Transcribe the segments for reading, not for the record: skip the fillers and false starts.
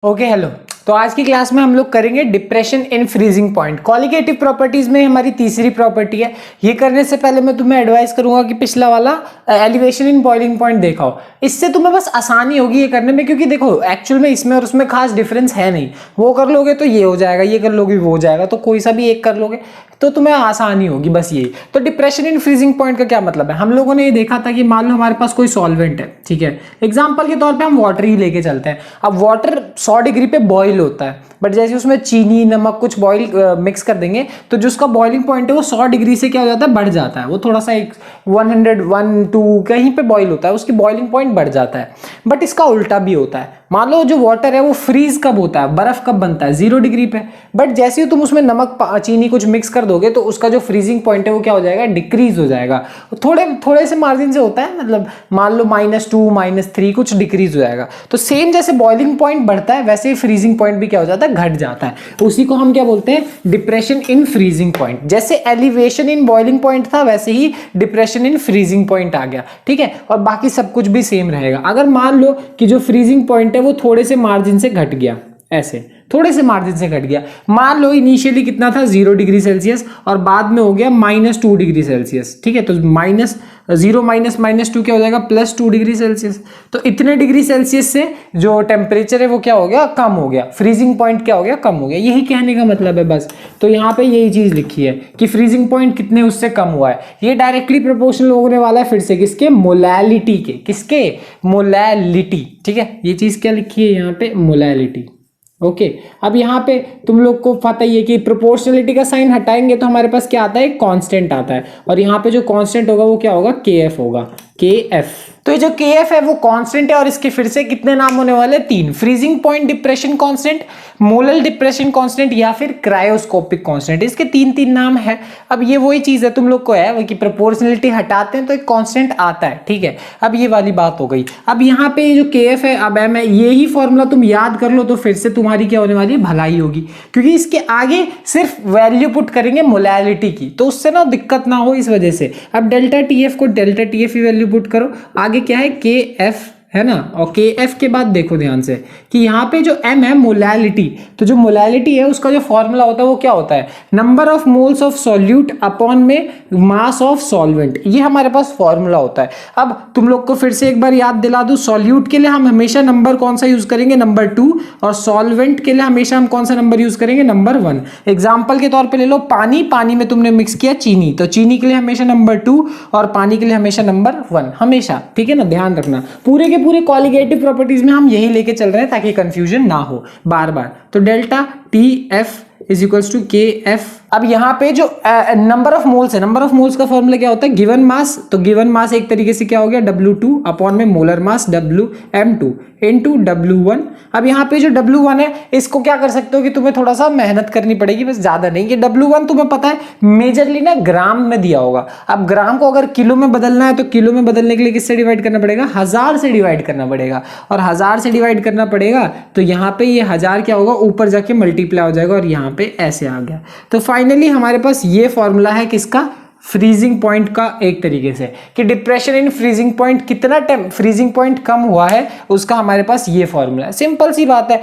Okay hello. तो आज की क्लास में हम लोग करेंगे depression in freezing point. Qualitative properties में हमारी तीसरी प्रॉपर्टी है। ये करने से पहले मैं तुम्हें एडवाइस करूंगा कि पिछला वाला एलिवेशन इन बॉइलिंग पॉइंट देखाओ। इससे तुम्हें बस आसानी होगी ये करने में, क्योंकि देखो एक्चुअल में इसमें और उसमें खास डिफरेंस है नहीं। वो कर लोगे तो ये हो जाएगा, ये कर लोगे वो हो जाएगा, तो कोई सा भी एक कर लोगे तो तुम्हें आसानी होगी, बस यही। तो डिप्रेशन इन फ्रीजिंग पॉइंट का क्या मतलब है? हम लोगों ने ये देखा था कि मान लो हमारे पास कोई सॉल्वेंट है, ठीक है, एग्जांपल के तौर पे हम वाटर ही लेके चलते हैं। अब वाटर 100 डिग्री पे बॉईल होता है, बट जैसे उसमें चीनी नमक कुछ बॉईल मिक्स कर देंगे तो जो उसका बॉइलिंग पॉइंट है वो 100 डिग्री से क्या हो जाता है, बढ़ जाता है। वो थोड़ा सा एक 100 1 2 कहीं पे बॉईल होता है, उसकी बॉइलिंग पॉइंट बढ़ जाता है। बट इसका उल्टा भी होता है। मान लो जो वाटर है वो फ्रीज कब होता है, बर्फ कब बनता है, 0 डिग्री पे। बट जैसे ही तुम उसमें नमक चीनी कुछ मिक्स कर दोगे तो उसका जो फ्रीजिंग पॉइंट है वो क्या हो जाएगा, डिक्रीज हो जाएगा। थोड़े थोड़े से मार्जिन से होता है, मतलब मान लो -2 -3 कुछ डिक्रीज हो जाएगा। तो सेम जैसे बॉइलिंग पॉइंट बढ़ता है वैसे ही फ्रीजिंग पॉइंट भी क्या हो जाता है, घट जाता है। उसी को हम क्या बोलते हैं, डिप्रेशन इन फ्रीजिंग पॉइंट। जैसे एलिवेशन इन बॉइलिंग पॉइंट था वैसे ही डिप्रेशन इन फ्रीजिंग पॉइंट आ गया, ठीक है। और बाकी सब कुछ भी सेम रहेगा। अगर मान लो कि जो फ्रीजिंग पॉइंट है वो थोड़े से मार्जिन से घट गया, ऐसे थोड़े से मार्जिन से घट गया, मान लो इनिशियली कितना था 0 डिग्री सेल्सियस और बाद में हो गया -2 डिग्री सेल्सियस, ठीक है। तो -0 -2 क्या हो जाएगा, +2 डिग्री सेल्सियस। तो इतने डिग्री सेल्सियस से जो टेम्परेचर है वो क्या हो गया, कम हो गया। फ्रीजिंग पॉइंट क्या हो गया, कम हो गया। यही कहने का मतलब है बस। तो यहाँ पे यही चीज लिखी है कि फ्रीजिंग पॉइंट कितने उससे कम हुआ है। ये डायरेक्टली प्रोपोर्शनल होने वाला है फिर से किसके, मोलैलिटी के। किसके, मोलैलिटी, ठीक है। ये चीज क्या लिखी है यहाँ पे, मोलैलिटी। ओके अब यहाँ पे तुम लोग को पता ही है कि प्रोपोर्शनलिटी का साइन हटाएंगे तो हमारे पास क्या आता है, कांस्टेंट आता है। और यहाँ पे जो कांस्टेंट होगा वो क्या होगा, KF होगा, KF। तो ये जो KF है वो कांस्टेंट है और इसके फिर से कितने नाम होने वाले, 3। Freezing point depression constant, molal depression constant या फिर क्रायोस्कोपिक कांस्टेंट। इसके 3 नाम है। अब ये वही चीज है, तुम लोग को है वो कि प्रोपोर्शनलिटी हटाते हैं तो एक कांस्टेंट आता है, ठीक है। अब ये वाली बात हो गई। अब यहाँ पे ये जो KF है, अब मैं यही फॉर्मूला तुम याद कर लो तो फिर से तुम्हारी क्या होने वाली है, भलाई होगी। क्योंकि इसके आगे सिर्फ वैल्यू पुट करेंगे मोलैलिटी की, तो उससे ना दिक्कत ना हो, इस वजह से। अब डेल्टा TF को डेल्टा TF ही वैल्यू पुट करो। आगे क्या है, KF है ना। और KF के बाद देखो ध्यान से कि यहाँ पे जो M है मोलैलिटी, तो जो मोलैलिटी है उसका जो फॉर्मूला होता है वो क्या होता है, number of moles of solute upon में मास ऑफ सॉल्वेंट। ये हमारे पास फॉर्मूला होता है। अब तुम लोग को फिर से एक बार याद दिला दूं, सॉल्यूट के लिए हम हमेशा नंबर कौन सा यूज करेंगे, नंबर 2। और सॉल्वेंट के लिए हमेशा हम कौन सा नंबर यूज करेंगे, नंबर 1। एग्जाम्पल के तौर पर ले लो पानी, पानी में तुमने मिक्स किया चीनी, तो चीनी के लिए हमेशा नंबर 2 और पानी के लिए हमेशा नंबर 1, हमेशा, ठीक है ना। ध्यान रखना पूरे के पूरे क्वालिटेटिव प्रॉपर्टीज में हम यही लेके चल रहे हैं ताकि कंफ्यूजन ना हो बार बार। तो delta TF is equals to KF। अब यहाँ पे जो नंबर ऑफ मोल्स है, नंबर ऑफ मोल्स का फॉर्मूला क्या होता है, गिवन मास। तो गिवन मास एक तरीके से क्या हो गया, W2 अपॉन में molar mass WM2 into W1। अब यहाँ पे जो W1 है इसको क्या कर सकते हो कि तुम्हें थोड़ा सा मेहनत करनी पड़ेगी, बस ज्यादा नहीं। ये W1 तुम्हें पता है मेजरली ना ग्राम में दिया होगा। अब ग्राम को अगर किलो में बदलना है तो किलो में बदलने के लिए किससे डिवाइड करना पड़ेगा, 1000 से डिवाइड करना पड़ेगा। और 1000 से डिवाइड करना पड़ेगा तो यहाँ पे ये 1000 क्या होगा, ऊपर जाके मल्टीप्लाई हो जाएगा और यहाँ पे ऐसे आ गया। तो फाइनली हमारे पास ये फॉर्मूला है किसका, फ्रीजिंग पॉइंट का, एक तरीके से कि डिप्रेशन इन फ्रीजिंग पॉइंट, कितना टाइम फ्रीजिंग पॉइंट कम हुआ है उसका हमारे पास ये फॉर्मूला है। सिंपल सी बात है,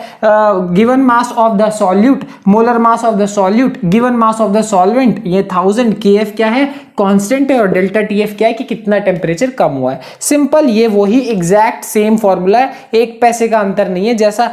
given mass of the solute, molar mass of the solute, given mass of the solvent, ये 1000, KF क्या है, कांस्टेंट है, और डेल्टा TF क्या है कि कितना टेम्परेचर कम हुआ है। सिंपल, ये वही एग्जैक्ट सेम फॉर्मूला है, एक पैसे का अंतर नहीं है। जैसा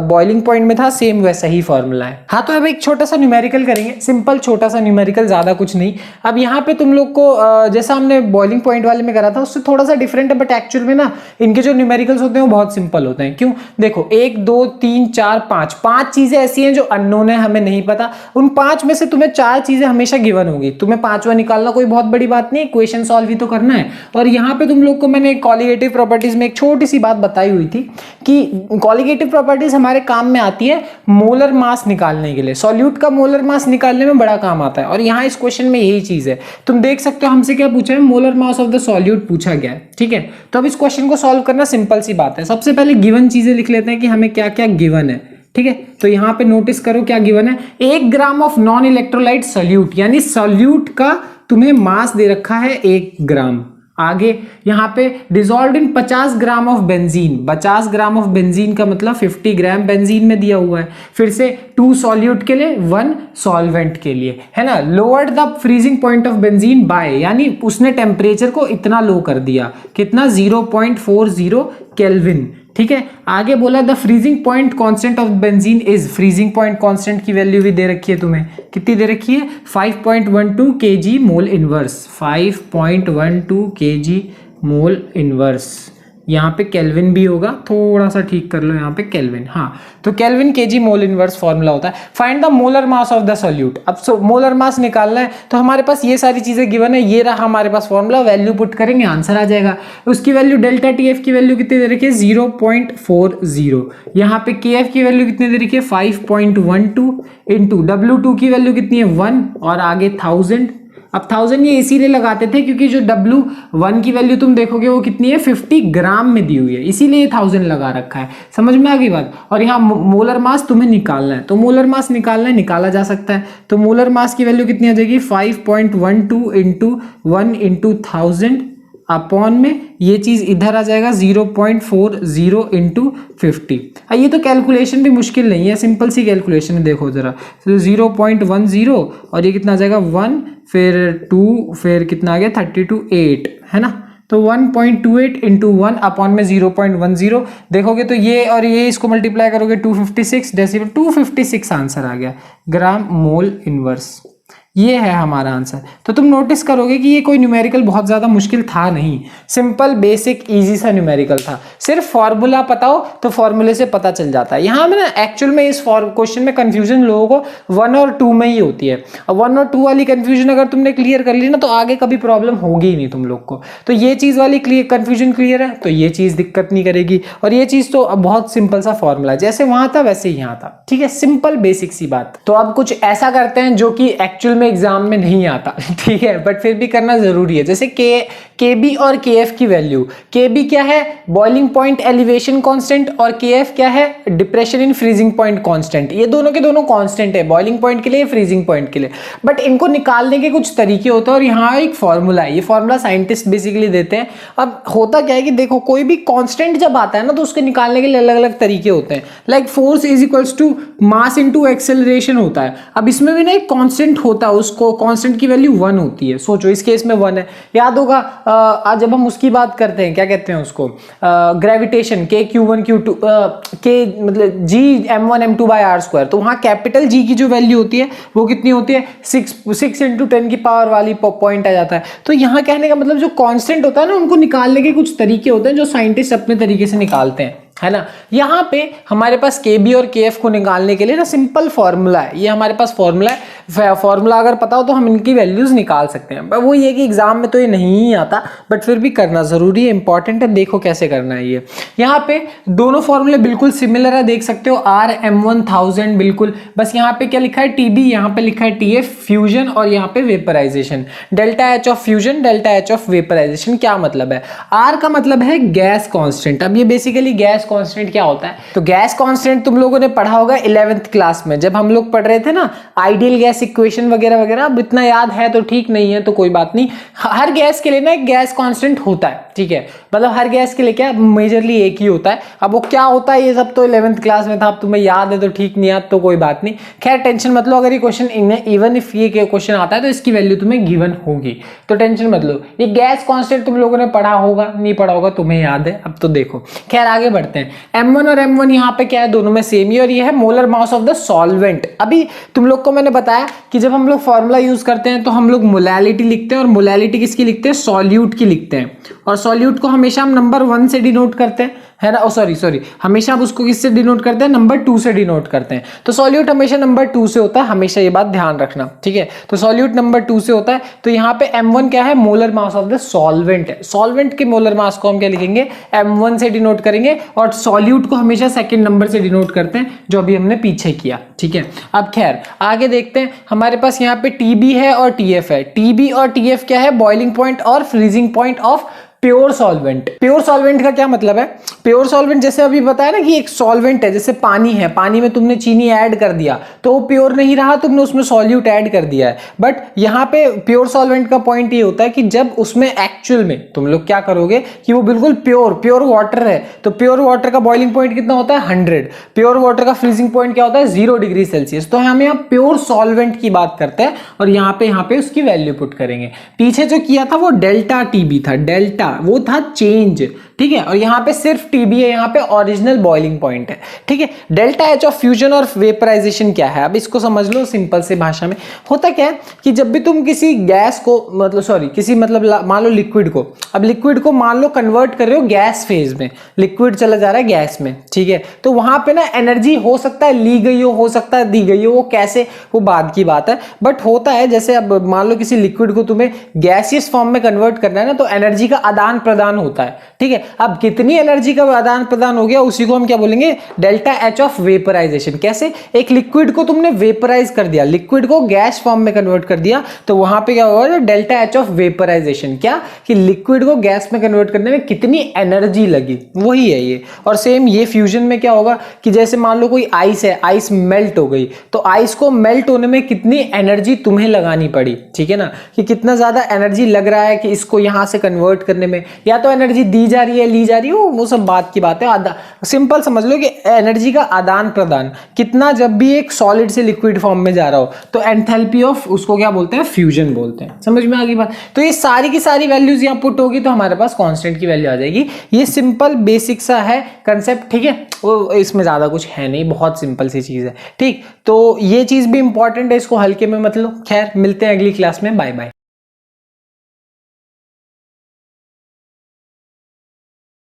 बॉइलिंग पॉइंट में था सेम वैसा ही फॉर्मूला है। हाँ, तो अब एक छोटा सा न्यूमेरिकल करेंगे, सिंपल छोटा सा न्यूमेरिकल, ज्यादा कुछ नहीं। अब यहाँ पे तुम लोग को जैसा हमने बॉइलिंग पॉइंट वाले में करा था उससे थोड़ा सा डिफरेंट है, बट एक्चुअल में ना इनके जो न्यूमेरिकल्स होते हैं वो बहुत सिंपल होते हैं। क्यों, देखो 1 2 3 4 5 चीजें ऐसी हैं जो अननोन है, हमें नहीं पता। उन 5 में से तुम्हें 4 चीजें हमेशा गिवन होगी, तुम्हें 5वां निकालना कोई बहुत बड़ी बात नहीं, इक्वेशन सॉल्व ही तो करना है। और यहाँ पे तुम लोग को मैंने क्वालिटेटिव प्रॉपर्टीज में एक छोटी सी बात बताई हुई थी कि क्वालिटेटिव प्रॉपर्टीज हमारे काम में आती है मोलर मास निकालने के लिए। सॉल्यूट का मोलर मास निकालने में बड़ा काम आता है और यहाँ इस क्वेश्चन में यही चीज है। तुम देख सकते हो हमसे क्या पूछा है, molar mass of the solute पूछा गया है, ठीक है। तो अब इस क्वेश्चन को सॉल्व करना सिंपल सी बात है। सबसे पहले गिवन चीजें लिख लेते हैं कि हमें क्या क्या गिवन है, ठीक है। तो यहाँ पे नोटिस करो क्या गिवन है, 1 gram of non electrolyte solute, यानी सॉल्यूट का तुम्हें मास दे रखा है 1 ग्राम। आगे यहाँ पे dissolve in 50 gram of benzene, 50 gram of benzene का मतलब 50 ग्राम बेंजीन में दिया हुआ है। फिर से 2 सॉल्यूट के लिए 1 सॉल्वेंट के लिए, है ना। Lowered the freezing point of benzene by, यानी उसने टेम्परेचर को इतना लो कर दिया, कितना 0.40 केल्विन, ठीक है। आगे बोला the freezing point constant of benzene is, freezing point constant की वैल्यू भी दे रखी है तुम्हें, कितनी दे रखी है 5.12 kg mole inverse, 5.12 kg mole inverse. यहाँ पे केल्विन भी होगा, थोड़ा सा ठीक कर लो यहाँ पे केल्विन, हाँ तो kelvin kg mole inverse formula होता है। Find the molar mass of the solute, अब मोलर मास निकालना है तो हमारे पास ये सारी चीजें गिवन है, ये रहा हमारे पास फॉर्मूला, वैल्यू पुट करेंगे आंसर आ जाएगा। उसकी वैल्यू डेल्टा टीएफ की वैल्यू कितनी दे रखी है 0.40, यहाँ पे केएफ की वैल्यू कितनी दे रखी है 5.12 इंटू W2 की वैल्यू कितनी है 1 और आगे 1000। अब 1000 ये इसीलिए लगाते थे क्योंकि जो W1 की वैल्यू तुम देखोगे वो कितनी है 50 ग्राम में दी हुई है, इसीलिए 1000 लगा रखा है। समझ में आ गई बात। और यहाँ मोलर मास तुम्हें निकालना है, तो मोलर मास निकालना है, निकाला जा सकता है। तो मोलर मास की वैल्यू कितनी आ जाएगी 5.12 इंटू 1 इंटू 1000 अपॉन में ये चीज इधर आ जाएगा 0.40 इंटू 50। ये तो कैलकुलेशन भी मुश्किल नहीं है, सिंपल सी कैलकुलेशन है, देखो जरा। तो 0.10 और ये कितना आ जाएगा 1 फिर 2 फिर कितना आ गया 32 8, है ना। तो 1.28 इंटू 1 अपॉन में 0.10 देखोगे तो ये और ये इसको मल्टीप्लाई करोगे 256 डेसिबल, 256 आंसर आ गया ग्राम मोल इनवर्स। ये है हमारा आंसर। तो तुम नोटिस करोगे कि ये कोई न्यूमेरिकल बहुत ज्यादा मुश्किल था नहीं, सिंपल बेसिक इजी सा न्यूमेरिकल था। सिर्फ फॉर्मूला पता हो तो फॉर्मूले से पता चल जाता है। यहाँ में ना एक्चुअल में इस क्वेश्चन में कंफ्यूजन लोगों को 1 और 2 में ही होती है। और 1 और 2 वाली कंफ्यूजन अगर तुमने क्लियर कर ली ना तो आगे कभी प्रॉब्लम होगी ही नहीं तुम लोग को। तो ये चीज वाली कंफ्यूजन क्लियर है तो ये चीज दिक्कत नहीं करेगी। और ये चीज तो बहुत सिंपल सा फॉर्मूला, जैसे वहां था वैसे ही यहाँ था, ठीक है, सिंपल बेसिक सी बात। तो अब कुछ ऐसा करते हैं जो कि एक्चुअल एग्जाम में नहीं आता, ठीक है, बट फिर भी करना जरूरी है। जैसे केबी और केएफ की वैल्यू, केबी क्या है बॉइलिंग पॉइंट एलिवेशन कांस्टेंट और केएफ क्या है depression in freezing point constant. ये दोनों के दोनों कांस्टेंट है, बॉइलिंग पॉइंट के लिए फ्रीजिंग पॉइंट के लिए, बट इनको निकालने के कुछ तरीके होते हैं और यहाँ एक फॉर्मूला है। ये फॉर्मूला साइंटिस्ट बेसिकली देते हैं। अब होता क्या है कि देखो कोई भी कांस्टेंट जब आता है ना तो उसके निकालने के लिए अलग अलग तरीके होते हैं। Like force is equals to mass into acceleration होता है। अब इसमें भी ना एक कांस्टेंट होता है, उसको कांस्टेंट की वैल्यू 1 होती है। सोचो इस केस में 1 है, याद होगा आज जब हम उसकी बात करते हैं क्या कहते हैं उसको ग्रेविटेशन के Q1 Q2 के मतलब G m1 m2 by r², तो वहाँ कैपिटल G की जो वैल्यू होती है वो कितनी होती है 6 इंटू 10 की पावर वाली पॉइंट आ जाता है। तो यहाँ कहने का मतलब जो कांस्टेंट होता है ना उनको निकालने के कुछ तरीके होते हैं जो साइंटिस्ट अपने तरीके से निकालते हैं, है ना। यहाँ पे हमारे पास केबी और केएफ को निकालने के लिए ना सिंपल फॉर्मूला है, ये हमारे पास फॉर्मूला है। फॉर्मूला अगर पता हो तो हम इनकी वैल्यूज निकाल सकते हैं। वो ये कि एग्जाम में तो ये नहीं ही आता, बट फिर भी करना जरूरी है, इंपॉर्टेंट है। देखो कैसे करना है ये। यहाँ पे दोनों फॉर्मूले बिल्कुल सिमिलर है, देख सकते हो RM1000 बिल्कुल, बस यहाँ पे क्या लिखा है TB, यहाँ पे लिखा है TF फ्यूजन और यहाँ पे vaporisation. Delta H of fusion, delta H of vaporisation क्या मतलब है? R का मतलब है गैस कॉन्स्टेंट। अब ये बेसिकली गैस कांस्टेंट क्या होता है? तो गैस कांस्टेंट तुम लोगों ने पढ़ा होगा 11th क्लास में जब हम लोग पढ़ रहे थे ना आइडियल गैस इक्वेशन वगैरह वगैरह। अब इतना याद है तो ठीक, नहीं है तो कोई बात नहीं। हर गैस के लिए ना एक गैस कांस्टेंट होता है, ठीक है, मतलब हर गैस के लिए क्या मेजरली एक ही होता है। अब वो क्या होता है ये सब तो 11th क्लास में था, अब तुम्हें याद है तो ठीक, नहीं याद तो कोई बात नहीं। खैर टेंशन मत लो, अगर ये क्वेश्चन इवन इफ ये क्वेश्चन आता है तो इसकी वैल्यू तुम्हें गिवन होगी, तो टेंशन मत लो। ये गैस कांस्टेंट तुम लोगों ने पढ़ा होगा, नहीं पढ़ा होगा तुम्हें याद है, अब तो देखो। खैर आगे बढ़ते हैं। M1 और M1 यहाँ पे क्या है, दोनों में सेम ही, और ये है molar mass of the solvent. अभी तुम लोग को मैंने बताया कि जब हम लोग फॉर्मूला यूज करते हैं तो हम लोग मोलैलिटी लिखते हैं, और मोलैलिटी किसकी लिखते हैं? सॉल्यूट की लिखते हैं। और सॉल्यूट को हमेशा हम नंबर 1 से डिनोट करते हैं, है ना। सॉरी हमेशा आप उसको किससे डिनोट करते हैं? नंबर 2 से डिनोट करते हैं। तो सॉल्यूट हमेशा नंबर 2 से होता है, हमेशा ये बात ध्यान रखना, ठीक है। तो सॉल्यूट नंबर 2 से होता है। तो यहाँ पे M1 क्या है? Molar mass of the solvent है। सॉल्वेंट के मोलर मास को हम क्या लिखेंगे? M1 से डिनोट करेंगे, और सॉल्यूट को हमेशा सेकंड नंबर से डिनोट करते हैं, जो अभी हमने पीछे किया, ठीक है। अब खैर आगे देखते हैं। हमारे पास यहाँ पे TB है और TF है। TB और TF क्या है? बॉइलिंग पॉइंट और freezing point of pure solvent. Pure solvent का क्या मतलब है? प्योर सॉल्वेंट जैसे अभी बताया ना कि एक सॉल्वेंट है, जैसे पानी है, पानी में तुमने चीनी ऐड कर दिया तो वो प्योर नहीं रहा, तुमने उसमें सॉल्यूट ऐड कर दिया है। बट यहाँ पे प्योर सॉल्वेंट का पॉइंट ये होता है कि जब उसमें एक्चुअल में तुम लोग क्या करोगे कि वो बिल्कुल प्योर वाटर है, तो प्योर वाटर का बॉइलिंग पॉइंट कितना होता है? 100। प्योर वाटर का फ्रीजिंग पॉइंट क्या होता है? 0 डिग्री सेल्सियस। तो हम यहाँ प्योर सॉल्वेंट की बात करते हैं और यहाँ पे उसकी वैल्यू पुट करेंगे। पीछे जो किया था वो डेल्टा टीबी था, डेल्टा वो था चेंज, ठीक है। और यहाँ पे सिर्फ टीबी है, यहाँ पे ओरिजिनल बॉइलिंग पॉइंट है, ठीक है। डेल्टा एच ऑफ फ्यूजन और वेपराइजेशन क्या है? अब इसको समझ लो सिंपल से भाषा में। होता क्या है कि जब भी तुम किसी गैस को मान लो लिक्विड को, अब लिक्विड को मान लो कन्वर्ट कर रहे हो गैस फेज में, लिक्विड चला जा रहा है गैस में, ठीक है। तो वहां पे ना एनर्जी हो सकता है ली गई हो सकता है दी गई हो, वो कैसे, वो बाद की बात है। बट होता है जैसे अब मान लो किसी लिक्विड को तुम्हें गैसियस फॉर्म में कन्वर्ट करना है ना, तो एनर्जी का आदान प्रदान होता है, ठीक है। अब कितनी एनर्जी का आदान प्रदान हो गया उसी को हम क्या बोलेंगे? Delta H of vaporisation. कैसे? एक लिक्विड को तुमने वेपराइज कर दिया, लिक्विड को गैस फॉर्म में कन्वर्ट कर दिया, तो वहां पे क्या होगा? Delta H of vaporisation. क्या कि लिक्विड को गैस में कन्वर्ट करने में कितनी एनर्जी लगी, वही है ये। और सेम ये फ्यूजन में क्या होगा कि जैसे मान लो कोई आइस है, आइस मेल्ट हो गई, तो आइस को मेल्ट होने में कितनी एनर्जी तुम्हें लगानी पड़ी, ठीक है ना, कि कितना ज्यादा एनर्जी लग रहा है कि इसको यहां से कन्वर्ट करने में, या तो एनर्जी दी जा रही है ली जा रही है, वो सब बात की बात है। सिंपल समझ लो कि एनर्जी का आदान प्रदान कितना जब भी एक सॉलिड से लिक्विड फॉर्म में जा रहा हो, तो एंथैल्पी ऑफ उसको क्या बोलते हैं? फ्यूजन बोलते हैं। समझ में आ गई बात? तो ये सारी की सारी वैल्यूज यहाँ पुट होगी तो हमारे पास कांस्टेंट की वैल्यू आ जाएगी। ये सिंपल बेसिक सा है कंसेप्ट, ठीक है। वो इसमें ज्यादा कुछ है नहीं, बहुत सिंपल सी चीज है, ठीक। तो ये चीज भी इंपॉर्टेंट है, इसको हल्के में मतलब। खैर मिलते हैं अगली क्लास में, बाय बाय।